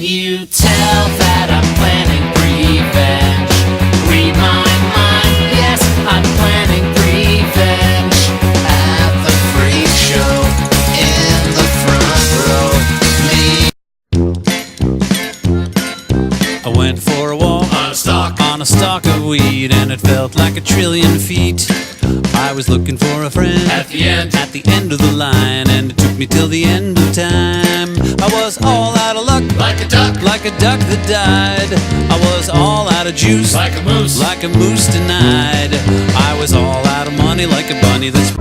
you tell that I'm planning revenge? Read my mind, yes, I'm planning revenge. At the freak show, in the front row, me. I went for a walk on a stalk of weed, and it felt like a trillion feet. I was looking for a friend at the end of the line, and it took me till the end of time. I was all out of luck, like a duck that died. I was all out of juice, like a moose denied. I was all out of money, like a bunny that's